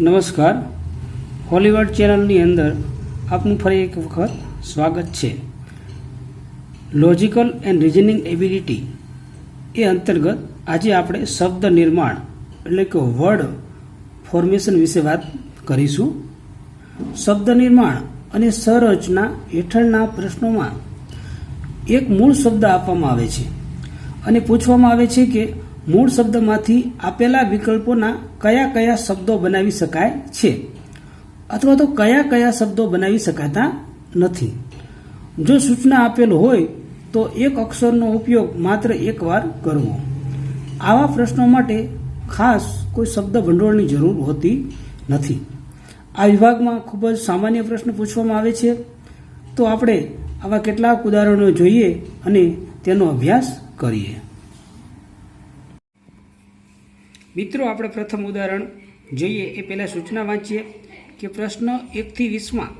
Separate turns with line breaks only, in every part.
નમસ્કાર, હોલીવુડ ચેનલની અંદર આપનું ફરી એક વખત સ્વાગત છે. લોજિકલ એન્ડ રિઝનિંગ એબિલિટી એ અંતર્ગત આજે આપણે શબ્દ નિર્માણ એટલે કે વર્ડ ફોર્મેશન વિશે વાત કરીશું. શબ્દ નિર્માણ અને સંરચના હેઠળના પ્રશ્નોમાં એક મૂળ શબ્દ આપવામાં આવે છે અને પૂછવામાં આવે છે કે મૂળ શબ્દમાંથી આપેલા વિકલ્પોના કયા કયા શબ્દો બનાવી શકાય છે અથવા તો કયા કયા શબ્દો બનાવી શકાતા નથી. જો સૂચના આપેલ હોય તો એક અક્ષરનો ઉપયોગ માત્ર એકવાર કરવો. આવા પ્રશ્નો માટે ખાસ કોઈ શબ્દ ભંડોળની જરૂર હોતી નથી. આ વિભાગમાં ખૂબ જ સામાન્ય પ્રશ્ન પૂછવામાં આવે છે. તો આપણે આવા કેટલાક ઉદાહરણો જોઈએ અને તેનો અભ્યાસ કરીએ. મિત્રો, આપણે પ્રથમ ઉદાહરણ જોઈએ એ પહેલાં સૂચના વાંચીએ કે પ્રશ્ન 1 થી 20માં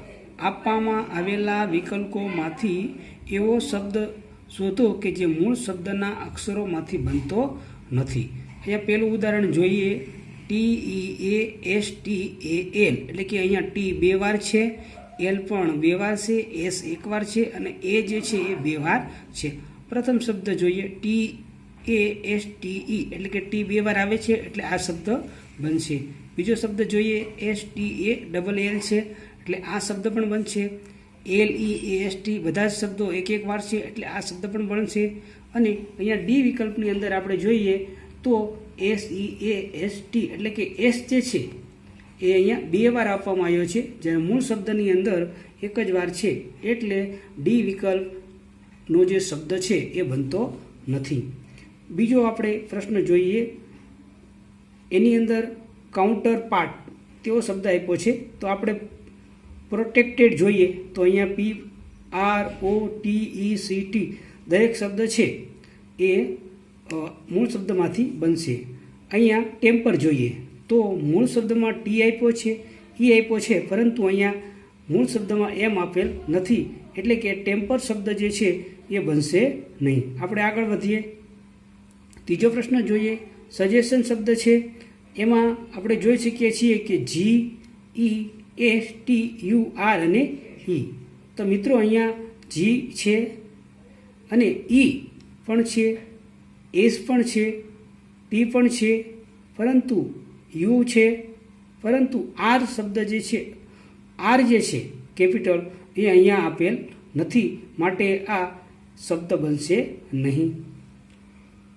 આપવામાં આવેલા વિકલ્પોમાંથી એવો શબ્દ શોધો કે જે મૂળ શબ્દના અક્ષરોમાંથી બનતો નથી. અહીંયા પહેલું ઉદાહરણ જોઈએ, TEASTAL, એટલે કે અહીંયા ટી 2 વાર છે, એલ પણ 2 વાર છે, એસ 1 વાર છે અને એ જે છે એ 2 વાર છે. પ્રથમ શબ્દ જોઈએ TASTE, એટલે કે ટી 2 વાર આવે છે એટલે આ શબ્દ બનશે. બીજો શબ્દ જોઈએ STALL છે એટલે આ શબ્દ પણ બનશે. LEAST, બધા જ શબ્દો એક એક વાર છે એટલે આ શબ્દ પણ બનશે. અને અહીંયા ડી વિકલ્પની અંદર આપણે જોઈએ તો SEAST, એટલે કે એસ જે છે એ અહીંયા 2 વાર આપવામાં આવ્યો છે જ્યારે મૂળ શબ્દની અંદર એક જ વાર છે એટલે ડી વિકલ્પનો જે શબ્દ છે એ બનતો નથી. બીજો આપણે પ્રશ્ન જોઈએ, એની અંદર કાઉન્ટર પાર્ટ તેવો શબ્દ આપ્યો છે. તો આપણે પ્રોટેક્ટેડ જોઈએ તો અહીંયા PROTECT દરેક શબ્દ છે એ મૂળ શબ્દમાંથી બનશે. અહીંયા ટેમ્પર જોઈએ તો મૂળ શબ્દમાં ટી આપ્યો છે, ઈ આપ્યો છે, પરંતુ અહીંયા મૂળ શબ્દમાં એમ આપેલ નથી એટલે કે ટેમ્પર શબ્દ જે છે એ બનશે નહીં. આપણે આગળ વધીએ. ત્રીજો પ્રશ્ન જોઈએ, સજેશન શબ્દ છે. એમાં આપણે જોઈ શકીએ છીએ કે GESTUR અને ઈ. તો મિત્રો અહીંયા જી છે અને ઈ પણ છે, એસ પણ છે, ટી પણ છે, પરંતુ યુ છે, પરંતુ આર શબ્દ જે છે, આર જે છે કેપિટલ એ અહીંયા આપેલ નથી માટે આ શબ્દ બનશે નહીં.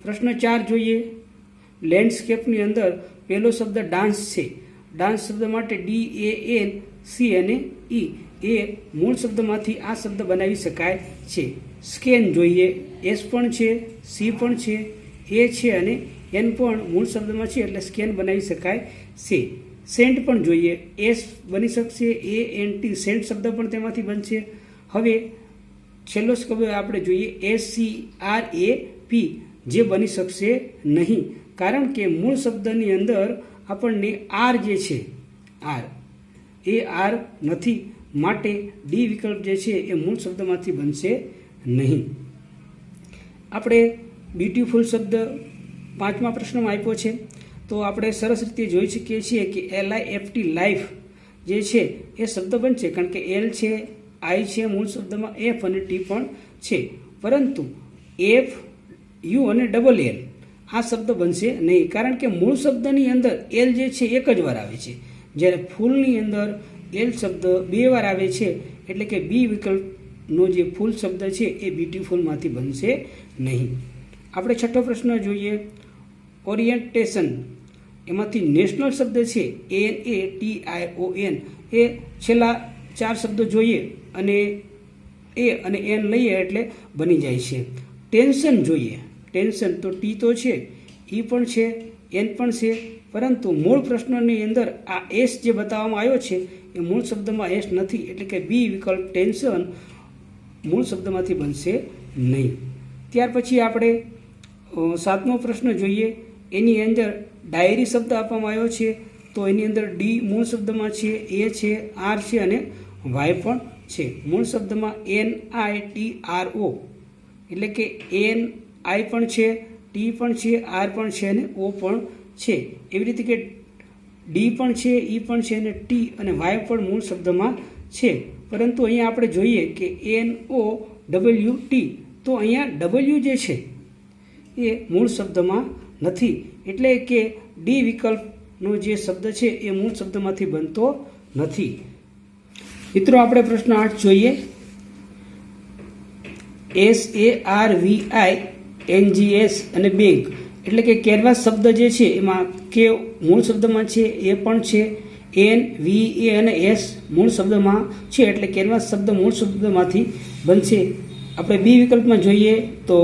પ્રશ્ન 4 જોઈએ, લેન્ડસ્કેપની અંદર પહેલો શબ્દ ડાન્સ છે. ડાન્સ શબ્દ માટે DANC અને ઈ એ મૂળ શબ્દમાંથી આ શબ્દ બનાવી શકાય છે. સ્કેન જોઈએ, એસ પણ છે, સી પણ છે, એ છે અને એન પણ મૂળ શબ્દમાં છે એટલે સ્કેન બનાવી શકાય છે. સેન્ટ પણ જોઈએ, એસ બની શકશે, ANT સેન્ટ શબ્દ પણ તેમાંથી બનશે. હવે છેલ્લો શબ્દ આપણે જોઈએ SCRAP જે બની શકશે નહીં કારણ કે મૂળ શબ્દની અંદર આપણને આર જે છે આર એ આર નથી માટે ડી વિકલ્પ જે છે એ મૂળ શબ્દમાંથી બનશે નહીં. આપણે બ્યુટીફુલ શબ્દ 5મા પ્રશ્નમાં આપ્યો છે. તો આપણે સરસ રીતે જોઈ શકીએ છીએ કે LIFT લાઈફ જે છે એ શબ્દ બનશે કારણ કે એલ છે, આઈ છે મૂળ શબ્દમાં, એફ અને ટી પણ છે, પરંતુ એફ યુ અને ડબલ એલ આ શબ્દ બનશે નહીં કારણ કે મૂળ શબ્દની અંદર એલ જે છે એક જ વાર આવે છે જ્યારે ફૂલની અંદર એલ શબ્દ 2 વાર આવે છે એટલે કે બી વિકલ્પનો જે ફૂલ શબ્દ છે એ બ્યુટીફુલમાંથી બનશે નહીં. આપણે છઠ્ઠો પ્રશ્ન જોઈએ, ઓરિએન્ટેશન. એમાંથી નેશનલ શબ્દ છે NATION એ છેલ્લા 4 શબ્દો જોઈએ અને એ અને એન લઈએ એટલે બની જાય છે. ટેન્શન જોઈએ, ટેન્શન તો ટી તો છે, ઈ પણ છે, એન પણ છે, પરંતુ મૂળ પ્રશ્નની અંદર આ એસ જે બતાવવામાં આવ્યો છે એ મૂળ શબ્દમાં એસ નથી એટલે કે બી વિકલ્પ ટેન્શન મૂળ શબ્દમાંથી બનશે નહીં. ત્યાર પછી આપણે 7મો પ્રશ્ન જોઈએ, એની અંદર ડાયરી શબ્દ આપવામાં આવ્યો છે. તો એની અંદર ડી મૂળ શબ્દમાં છે, એ છે, આર છે અને વાય પણ છે. મૂળ શબ્દમાં NITRO એટલે કે એન આઈ પણ છે, ટી પણ છે, આર પણ છે અને ઓ પણ છે. એવી રીતે કે ડી પણ છે, ઈ પણ છે અને ટી અને વાય પણ મૂળ શબ્દમાં છે. પરંતુ અહીંયા આપણે જોઈએ કે NOWT, તો અહીંયા ડબલ્યુ જે છે એ મૂળ શબ્દમાં નથી, એટલે કે ડી વિકલ્પનો જે શબ્દ છે એ મૂળ શબ્દમાંથી બનતો નથી. મિત્રો આપણે પ્રશ્ન 8 જોઈએ. SARVINGS અને બેંક એટલે કે કેનવાસ શબ્દ જે છે એમાં કે મૂળ શબ્દમાં છે, એ પણ છે, NVA અને S મૂળ શબ્દમાં છે, એટલે કેનવાસ શબ્દ મૂળ શબ્દમાંથી બનશે. આપણે બી વિકલ્પમાં જોઈએ તો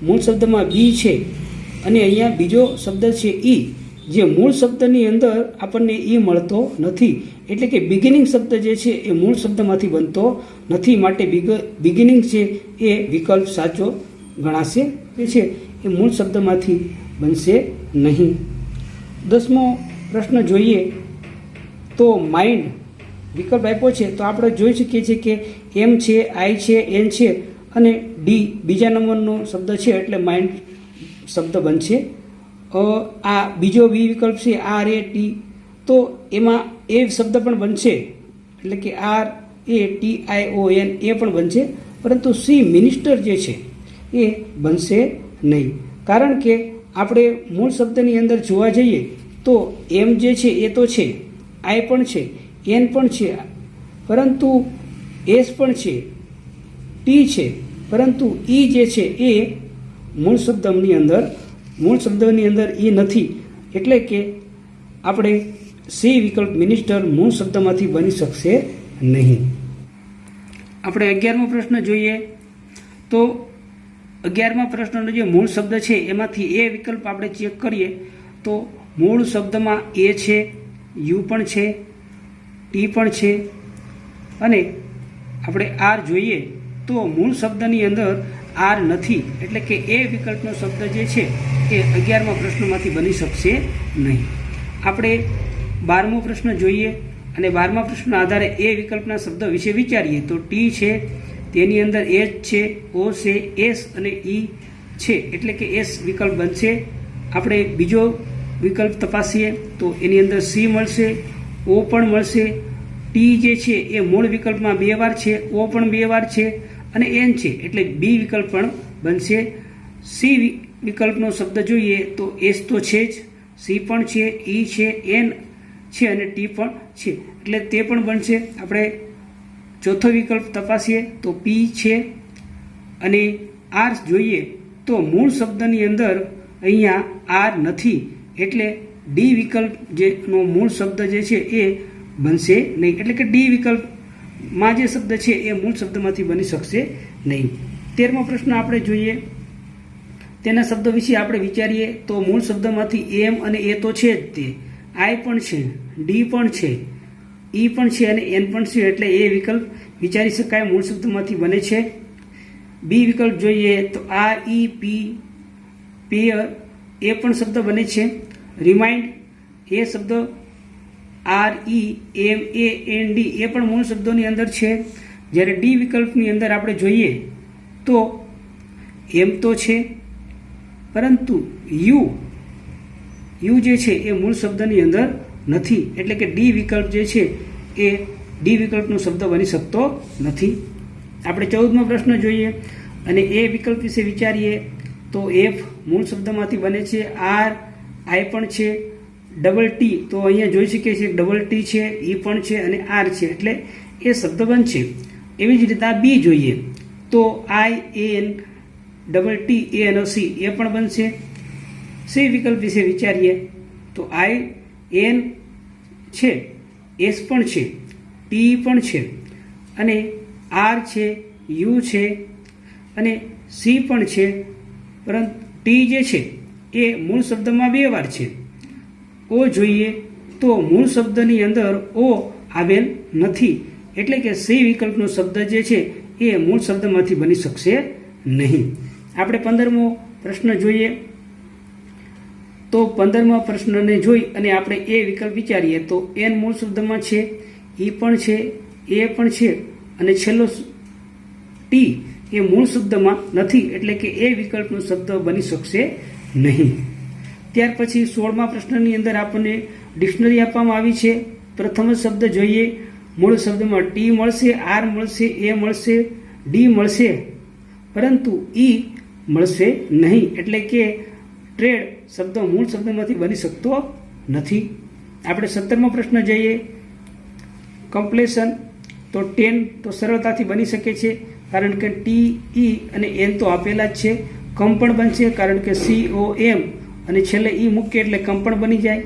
મૂળ શબ્દમાં બી છે અને અહીંયા બીજો શબ્દ છે ઈ, જે મૂળ શબ્દની અંદર આપણને ઈ મળતો નથી, એટલે કે બિગિનિંગ શબ્દ જે છે એ મૂળ શબ્દમાંથી બનતો નથી, માટે બિગિનિંગ છે એ વિકલ્પ સાચો ગણાશે. એ છે એ મૂળ શબ્દમાંથી બનશે નહીં. 10મો પ્રશ્ન જોઈએ તો માઇન્ડ વિકલ્પ આપ્યો છે, તો આપણે જોઈ શકીએ છીએ કે એમ છે, આઈ છે, એન છે અને ડી બીજા નંબરનો શબ્દ છે, એટલે માઇન્ડ શબ્દ બનશે. આ બીજો બી વિકલ્પ છે RAT, તો એમાં એ શબ્દ પણ બનશે, એટલે કે RATION એ પણ બનશે, પરંતુ સી મિનિસ્ટર જે છે એ બનશે નહીં. કારણ કે આપણે મૂળ શબ્દની અંદર જોવા જઈએ તો એમ જે છે એ તો છે, આઈ પણ છે, એન પણ છે, પરંતુ એસ પણ છે, ટી છે, પરંતુ ઈ જે છે એ મૂળ શબ્દની અંદર ઈ નથી, એટલે કે આપણે સી વિકલ્પ મિનિસ્ટર મૂળ શબ્દમાંથી બની શકશે નહીં. આપણે 11મો પ્રશ્ન જોઈએ તો 11મા પ્રશ્નનો જે મૂળ શબ્દ છે એમાંથી એ વિકલ્પ આપણે ચેક કરીએ તો મૂળ શબ્દમાં એ છે, યુ પણ છે, ટી પણ છે અને આપણે આર જોઈએ તો મૂળ શબ્દની અંદર આર નથી, એટલે કે એ વિકલ્પનો શબ્દ જે છે એ 11મા પ્રશ્નમાંથી બની શકશે નહીં. આપણે 12મો પ્રશ્ન જોઈએ અને 12મા પ્રશ્નના આધારે એ વિકલ્પના શબ્દ વિશે વિચારીએ તો ટી છે, તેની અંદર એચ છે, ઓ છે, એસ અને ઈ છે, એટલે કે એસ વિકલ્પ બનશે. આપણે બીજો વિકલ્પ તપાસીએ તો એની અંદર સી મળશે, ઓ પણ મળશે, ટી જે છે એ મૂળ વિકલ્પમાં 2 વાર છે, ઓ પણ 2 વાર છે અને એન છે, એટલે બી વિકલ્પ પણ બનશે. સી વિકલ્પનો શબ્દ જોઈએ તો એસ તો છે જ, સી પણ છે, ઈ છે, એન છે અને ટી પણ છે, એટલે તે પણ બનશે. આપણે ચોથો વિકલ્પ તપાસીએ તો પી છે અને આર જોઈએ તો મૂળ શબ્દની અંદર અહીંયા આર નથી, એટલે ડી વિકલ્પ જેનો મૂળ શબ્દ જે છે એ બનશે નહીં, એટલે કે ડી વિકલ્પમાં જે શબ્દ છે એ મૂળ શબ્દમાંથી બની શકશે નહીં. 13મો પ્રશ્ન આપણે જોઈએ, તેના શબ્દ વિશે આપણે વિચારીએ તો મૂળ શબ્દમાંથી એમ અને એ તો છે જ, તે આઈ પણ છે, ડી પણ છે, ઈ પણ છે અને એન પણ છે, એટલે એ વિકલ્પ વિચારી શકાય, મૂળ શબ્દમાંથી બને છે. બી વિકલ્પ જોઈએ તો REP પેયર એ પણ શબ્દ બને છે. રિમાઇન્ડ એ શબ્દ REMAND એ પણ મૂળ શબ્દોની અંદર છે. જ્યારે ડી વિકલ્પની અંદર આપણે જોઈએ તો એમ તો છે, પરંતુ યુ જે છે એ મૂળ શબ્દની અંદર નથી, એટલે કે ડી વિકલ્પ જે છે એ ડી વિકલ્પનો શબ્દ બની શકતો નથી. આપણે 14મો પ્રશ્ન જોઈએ અને એ વિકલ્પ વિશે વિચારીએ તો એફ મૂળ શબ્દમાંથી બને છે, આર આઈ પણ છે, ડબલ ટી તો અહીંયા જોઈ શકીએ છીએ ડબલ ટી છે, ઈ પણ છે અને આર છે, એટલે એ શબ્દ બનશે. એવી જ રીતે આ બી જોઈએ તો IN ડબલ ટી એ અને સી એ પણ બનશે. સી વિકલ્પ વિશે વિચારીએ તો IN છે, એસ પણ છે, ટી પણ છે અને આર છે, યુ છે અને સી પણ છે, પરંતુ ટી જે છે એ મૂળ શબ્દમાં 2 વાર છે. ઓ જોઈએ તો મૂળ શબ્દની અંદર ઓ આવેલ નથી, એટલે કે સી વિકલ્પનો શબ્દ જે છે એ મૂળ શબ્દમાંથી બની શકશે નહીં. આપણે 15મો પ્રશ્ન જોઈએ તો 15મા પ્રશ્નને જોઈ અને આપણે એ વિકલ્પ વિચારીએ તો એન મૂળ શબ્દમાં છે, ઈ પણ છે, એ પણ છે અને છેલ્લો ટી એ મૂળ શબ્દમાં નથી, એટલે કે એ વિકલ્પનો શબ્દ બની શકશે નહીં. ત્યાર પછી 16મા પ્રશ્નની અંદર આપણને ડિક્શનરી આપવામાં આવી છે. પ્રથમ જ શબ્દ જોઈએ. મૂળ શબ્દમાં ટી મળશે, આર મળશે, એ મળશે, ડી મળશે, પરંતુ ઈ મળશે નહીં. એટલે કે ટ્રેડ શબ્દ મૂળ શબ્દમાંથી બની શકતો નથી. આપણે 17મો પ્રશ્ન જોઈએ. કમ્પ્લેશન તો 10 તો સરળતાથી બની શકે છે, કારણ કે ટી, ઈ અને એન તો આપેલા જ છે. કમ પણ બનશે, કારણ કે COM અને છેલ્લે ઈ મૂકીએ એટલે કમ પણ બની જાય.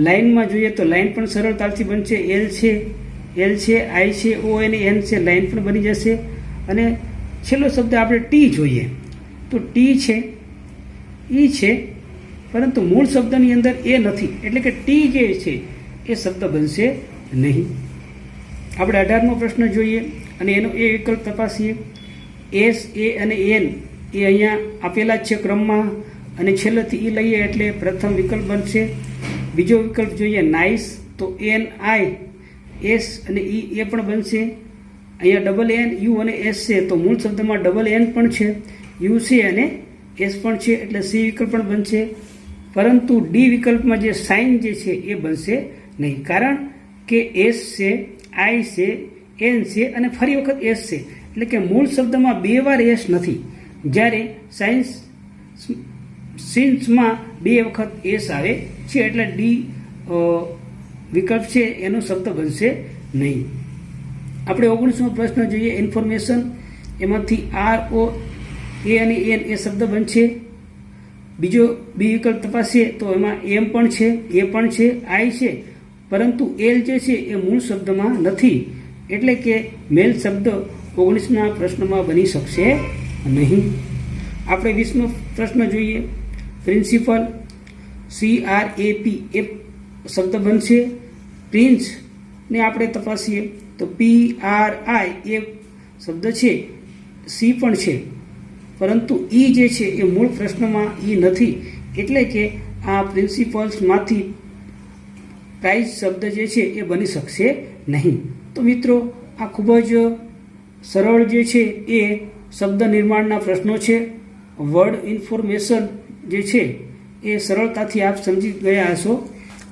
લાઇનમાં જોઈએ તો લાઇન પણ સરળતાથી બનશે. એલ છે, આઈ છે, ઓ અને એન છે, લાઇન પણ બની જશે. અને છેલ્લો શબ્દ આપણે ટી જોઈએ તો ટી છે, ઈ છે, પરંતુ મૂળ શબ્દની અંદર એ નથી, એટલે કે ટી જે છે એ શબ્દ બનશે નહીં. આપણે 18મો પ્રશ્ન જોઈએ અને એનો એ વિકલ્પ તપાસીએ. એસ, એ અને એન એ અહીંયા આપેલા જ છે ક્રમમાં, અને છેલ્લેથી ઈ લઈએ એટલે પ્રથમ વિકલ્પ બનશે. બીજો વિકલ્પ જોઈએ નાઇસ, તો એન, આઈ, એસ અને ઈ એ પણ બનશે. અહીંયા ડબલ એન, યુ અને એસ છે, તો મૂળ શબ્દમાં ડબલ એન પણ છે, યુ છે અને એસ પણ છે, એટલે સી વિકલ્પ પણ બનશે. પરંતુ ડી વિકલ્પમાં જે સાઇન જે છે એ બનશે નહીં, કારણ કે એસ છે, આઈ છે, એન છે અને ફરી વખત એસ છે, એટલે કે મૂળ શબ્દમાં 2 વાર એસ નથી, જ્યારે સિન્સમાં 2 વખત એસ આવે છે, એટલે ડી વિકલ્પ છે એનો શબ્દ બનશે નહીં. આપણે 19મો પ્રશ્ન જોઈએ. ઇન્ફોર્મેશન, એમાંથી આર, ઓ, એ અને એન એ શબ્દ બનશે. બીજો બી વિકલ્પ તપાસીએ તો એમાં એમ પણ છે, એ પણ છે, આઈ છે, પરંતુ એલ જે છે એ મૂળ શબ્દમાં નથી, એટલે કે મેલ શબ્દ 19ના પ્રશ્નમાં બની શકશે નહીં. આપણે 20મો પ્રશ્ન જોઈએ. પ્રિન્સિપલ, CRAP એ શબ્દ બનશે. પ્રિન્સ ને આપણે તપાસીએ તો PRI એ શબ્દ છે, સી પણ છે, પરંતુ ઈ જે છે એ મૂળ પ્રશ્નમાં ઈ નથી, એટલે કે આ પ્રિન્સિપલ્સમાંથી પ્રાઇઝ શબ્દ જે છે એ બની શકશે નહીં. તો મિત્રો, આ ખૂબ જ સરળ જે છે એ શબ્દ નિર્માણના પ્રશ્નો છે. વર્ડ ઇન્ફોર્મેશન જે છે એ સરળતાથી આપ સમજી ગયા હશો,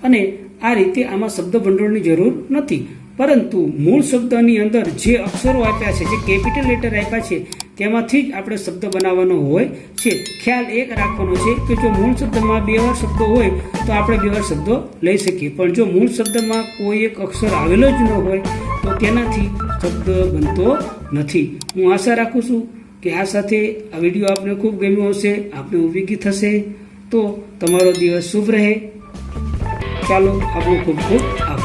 અને આ રીતે આમાં શબ્દ ભંડોળની જરૂર નથી, પરંતુ મૂળ શબ્દની અંદર જે અક્ષરો આપ્યા છે, જે કેપિટલ લેટર આપ્યા છે, તેમાંથી જ આપણે શબ્દ બનાવવાનો હોય છે. ખ્યાલ એક રાખવાનો છે કે જો મૂળ શબ્દમાં 2 વાર શબ્દો હોય તો આપણે 2 વાર શબ્દો લઈ શકીએ, પણ જો મૂળ શબ્દમાં કોઈ એક અક્ષર આવેલો જ ન હોય તો તેનાથી શબ્દ બનતો નથી. હું આશા રાખું છું કે આ સાથે આ વિડીયો આપને ખૂબ ગમ્યો હશે, આપને ઉપયોગી થશે. તો તમારો દિવસ શુભ રહે. ચાલો, આપનો ખૂબ ખૂબ આભાર.